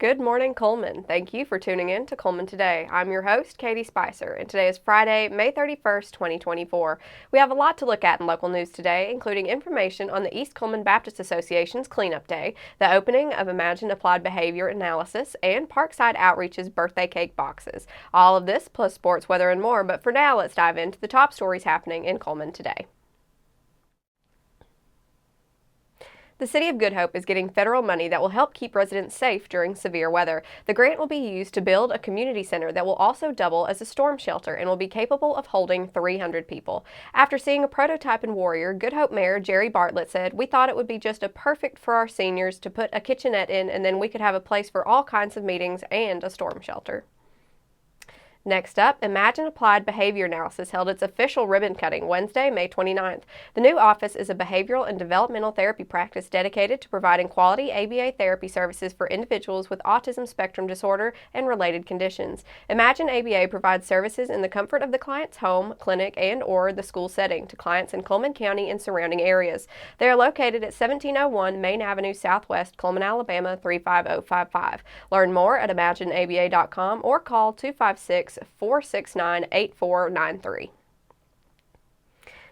Good morning, Cullman. Thank you for tuning in to Cullman Today. I'm your host, Katie Spicer, and today is Friday, May 31st, 2024. We have a lot to look at in local news today, including information on the East Cullman Baptist Association's Cleanup Day, the opening of Imagine Applied Behavior Analysis, and Parkside Outreach's birthday cake boxes. All of this plus sports, weather, and more, but for now, let's dive into the top stories happening in Cullman today. The City of Good Hope is getting federal money that will help keep residents safe during severe weather. The grant will be used to build a community center that will also double as a storm shelter and will be capable of holding 300 people. After seeing a prototype in Warrior, Good Hope Mayor Jerry Bartlett said, "We thought it would be just a perfect for our seniors to put a kitchenette in, and then we could have a place for all kinds of meetings and a storm shelter." Next up, Imagine Applied Behavior Analysis held its official ribbon cutting Wednesday, May 29th. The new office is a behavioral and developmental therapy practice dedicated to providing quality ABA therapy services for individuals with autism spectrum disorder and related conditions. Imagine ABA provides services in the comfort of the client's home, clinic, and/or the school setting to clients in Cullman County and surrounding areas. They are located at 1701 Main Avenue Southwest, Cullman, Alabama 35055. Learn more at imagineaba.com or call 256-469-8493.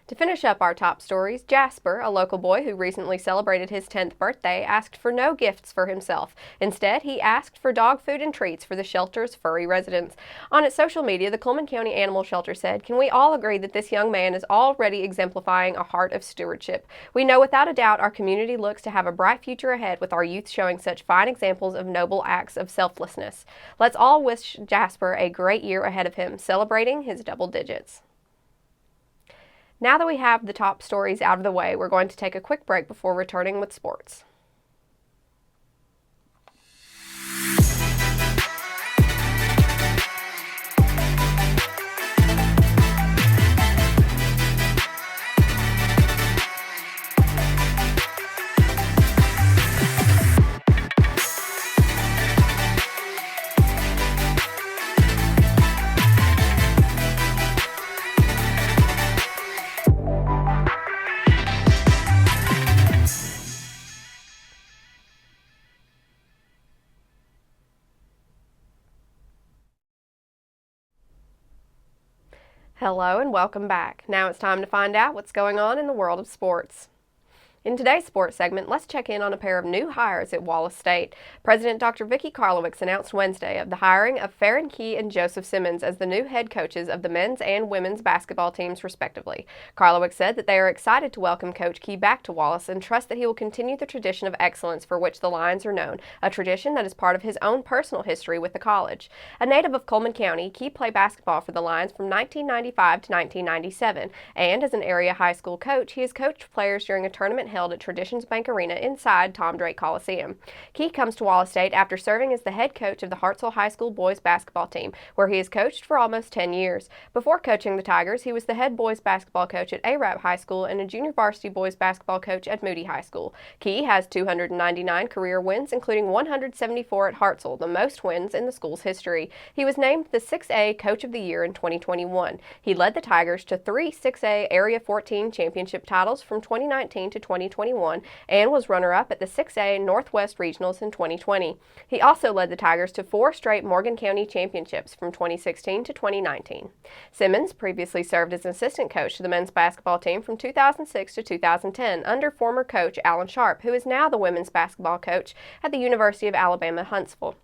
To finish up our top stories, Jasper, a local boy who recently celebrated his 10th birthday, asked for no gifts for himself. Instead, he asked for dog food and treats for the shelter's furry residents. On its social media, the Cullman County Animal Shelter said, "Can we all agree that this young man is already exemplifying a heart of stewardship? We know without a doubt our community looks to have a bright future ahead with our youth showing such fine examples of noble acts of selflessness. Let's all wish Jasper a great year ahead of him, celebrating his double digits." Now that we have the top stories out of the way, we're going to take a quick break before returning with sports. Hello and welcome back. Now it's time to find out what's going on in the world of sports. In today's sports segment, let's check in on a pair of new hires at Wallace State. President Dr. Vicki Karlowicz announced Wednesday of the hiring of Farron Key and Joseph Simmons as the new head coaches of the men's and women's basketball teams, respectively. Karlowicz said that they are excited to welcome Coach Key back to Wallace and trust that he will continue the tradition of excellence for which the Lions are known, a tradition that is part of his own personal history with the college. A native of Cullman County, Key played basketball for the Lions from 1995 to 1997, and as an area high school coach, he has coached players during a tournament held at Traditions Bank Arena inside Tom Drake Coliseum. Key comes to Wallace State after serving as the head coach of the Hartselle High School boys basketball team, where he has coached for almost 10 years. Before coaching the Tigers, he was the head boys basketball coach at Arab High School and a junior varsity boys basketball coach at Moody High School. Key has 299 career wins, including 174 at Hartselle, the most wins in the school's history. He was named the 6A Coach of the Year in 2021. He led the Tigers to 3 6A Area 14 championship titles from 2019 to 2021 and was runner-up at the 6A Northwest Regionals in 2020. He also led the Tigers to 4 straight Morgan County championships from 2016 to 2019. Simmons previously served as an assistant coach to the men's basketball team from 2006 to 2010 under former coach Alan Sharp, who is now the women's basketball coach at the University of Alabama, Huntsville.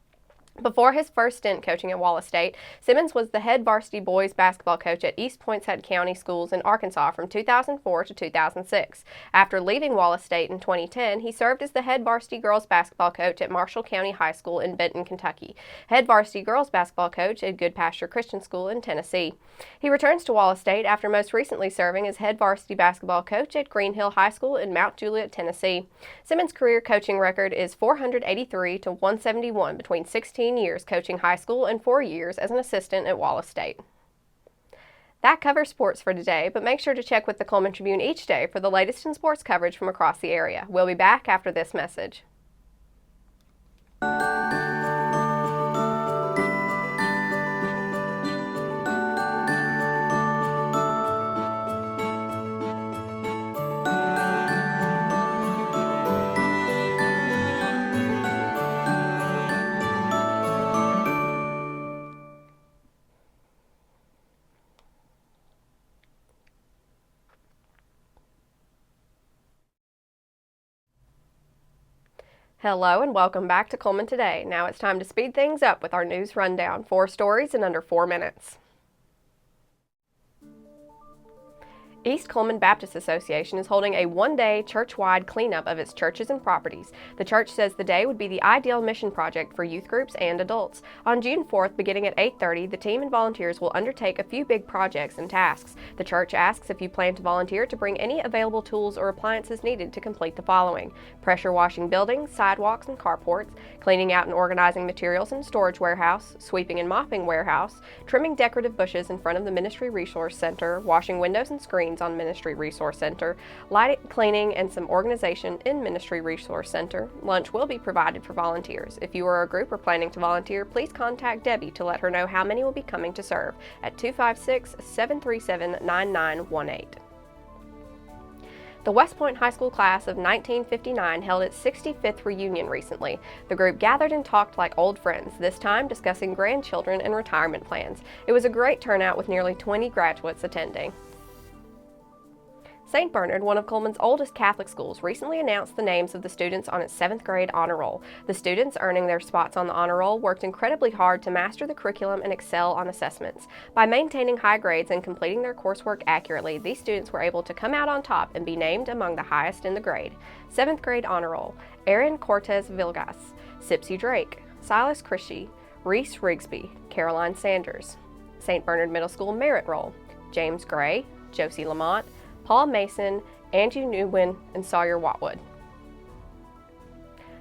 Before his first stint coaching at Wallace State, Simmons was the head varsity boys basketball coach at East Poinsett County Schools in Arkansas from 2004 to 2006. After leaving Wallace State in 2010, he served as the head varsity girls basketball coach at Marshall County High School in Benton, Kentucky, head varsity girls basketball coach at Good Pasture Christian School in Tennessee. He returns to Wallace State after most recently serving as head varsity basketball coach at Green Hill High School in Mount Juliet, Tennessee. Simmons' career coaching record is 483 to 171 between 16 years coaching high school and 4 years as an assistant at Wallace State. That covers sports for today, but make sure to check with the Cullman Tribune each day for the latest in sports coverage from across the area. We'll be back after this message. Hello and welcome back to Cullman Today. Now it's time to speed things up with our news rundown. 4 stories in under 4 minutes. East Cullman Baptist Association is holding a one-day church-wide cleanup of its churches and properties. The church says the day would be the ideal mission project for youth groups and adults. On June 4th, beginning at 8:30, the team and volunteers will undertake a few big projects and tasks. The church asks if you plan to volunteer to bring any available tools or appliances needed to complete the following: pressure washing buildings, sidewalks, and carports, cleaning out and organizing materials in storage warehouse, sweeping and mopping warehouse, trimming decorative bushes in front of the Ministry Resource Center, washing windows and screens on Ministry Resource Center, light cleaning and some organization in Ministry Resource Center. Lunch will be provided for volunteers. If you are a group or planning to volunteer, please contact Debbie to let her know how many will be coming to serve at 256-737-9918. The West Point High School class of 1959 held its 65th reunion recently. The group gathered and talked like old friends, this time discussing grandchildren and retirement plans. It was a great turnout with nearly 20 graduates attending. St. Bernard, one of Cullman's oldest Catholic schools, recently announced the names of the students on its 7th grade honor roll. The students earning their spots on the honor roll worked incredibly hard to master the curriculum and excel on assessments. By maintaining high grades and completing their coursework accurately, these students were able to come out on top and be named among the highest in the grade. 7th grade honor roll: Erin Cortez Vilgas, Sipsy Drake, Silas Krishy, Reese Rigsby, Caroline Sanders. St. Bernard Middle School merit roll: James Gray, Josie Lamont, Paul Mason, Angie Newwin, and Sawyer Watwood.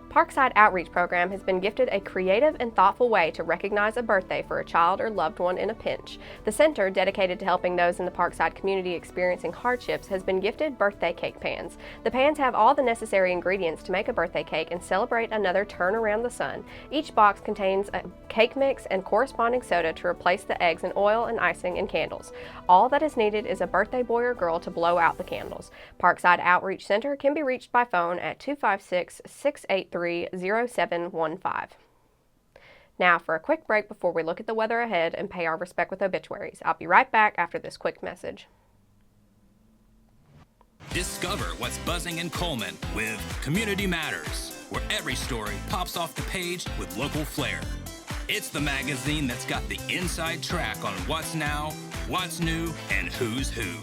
Parkside Outreach Program has been gifted a creative and thoughtful way to recognize a birthday for a child or loved one in a pinch. The center, dedicated to helping those in the Parkside community experiencing hardships, has been gifted birthday cake pans. The pans have all the necessary ingredients to make a birthday cake and celebrate another turn around the sun. Each box contains a cake mix and corresponding soda to replace the eggs and oil and icing and candles. All that is needed is a birthday boy or girl to blow out the candles. Parkside Outreach Center can be reached by phone at 256-683-0715. Now for a quick break before we look at the weather ahead and pay our respect with obituaries. I'll be right back after this quick message. Discover what's buzzing in Cullman with Community Matters, where every story pops off the page with local flair. It's the magazine that's got the inside track on what's now, what's new, and who's who.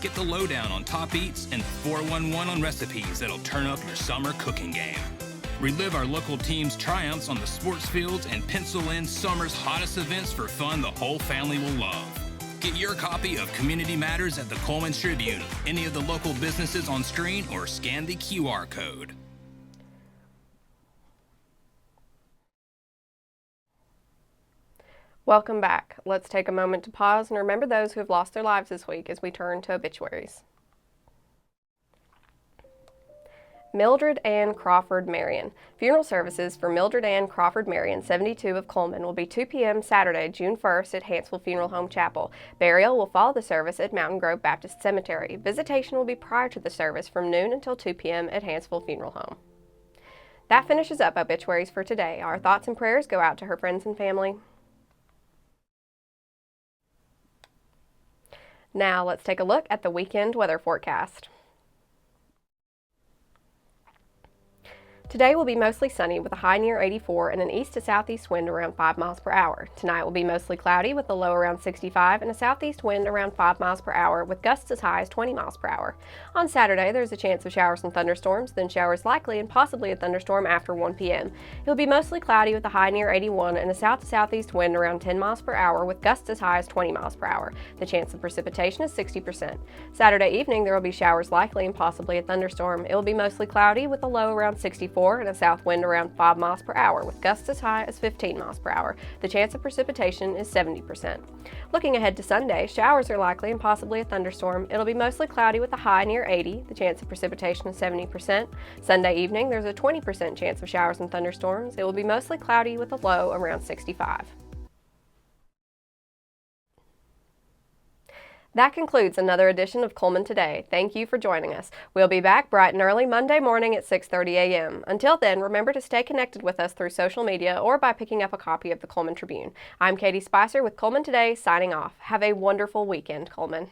Get the lowdown on top eats and 411 on recipes that'll turn up your summer cooking game. Relive our local team's triumphs on the sports fields and pencil in summer's hottest events for fun the whole family will love. Get your copy of Community Matters at the Cullman Tribune, any of the local businesses on screen, or scan the QR code. Welcome back. Let's take a moment to pause and remember those who have lost their lives this week as we turn to obituaries. Mildred Ann Crawford Marion. Funeral services for Mildred Ann Crawford Marion, 72, of Cullman, will be 2 p.m. Saturday, June 1st at Hansville Funeral Home Chapel. Burial will follow the service at Mountain Grove Baptist Cemetery. Visitation will be prior to the service from noon until 2 p.m. at Hansville Funeral Home. That finishes up obituaries for today. Our thoughts and prayers go out to her friends and family. Now let's take a look at the weekend weather forecast. Today will be mostly sunny with a high near 84 and an east to southeast wind around 5 miles per hour. Tonight will be mostly cloudy with a low around 65 and a southeast wind around 5 miles per hour with gusts as high as 20 miles per hour. On Saturday, there's a chance of showers and thunderstorms, then showers likely and possibly a thunderstorm after 1 p.m. It will be mostly cloudy with a high near 81 and a south to southeast wind around 10 miles per hour with gusts as high as 20 miles per hour. The chance of precipitation is 60%. Saturday evening, there will be showers likely and possibly a thunderstorm. It will be mostly cloudy with a low around 64 and a south wind around 5 miles per hour with gusts as high as 15 miles per hour. The chance of precipitation is 70%. Looking ahead to Sunday, showers are likely and possibly a thunderstorm. It'll be mostly cloudy with a high near 80. The chance of precipitation is 70%. Sunday evening, there's a 20% chance of showers and thunderstorms. It will be mostly cloudy with a low around 65. That concludes another edition of Cullman Today. Thank you for joining us. We'll be back bright and early Monday morning at 6:30 a.m. Until then, remember to stay connected with us through social media or by picking up a copy of the Cullman Tribune. I'm Katie Spicer with Cullman Today, signing off. Have a wonderful weekend, Cullman.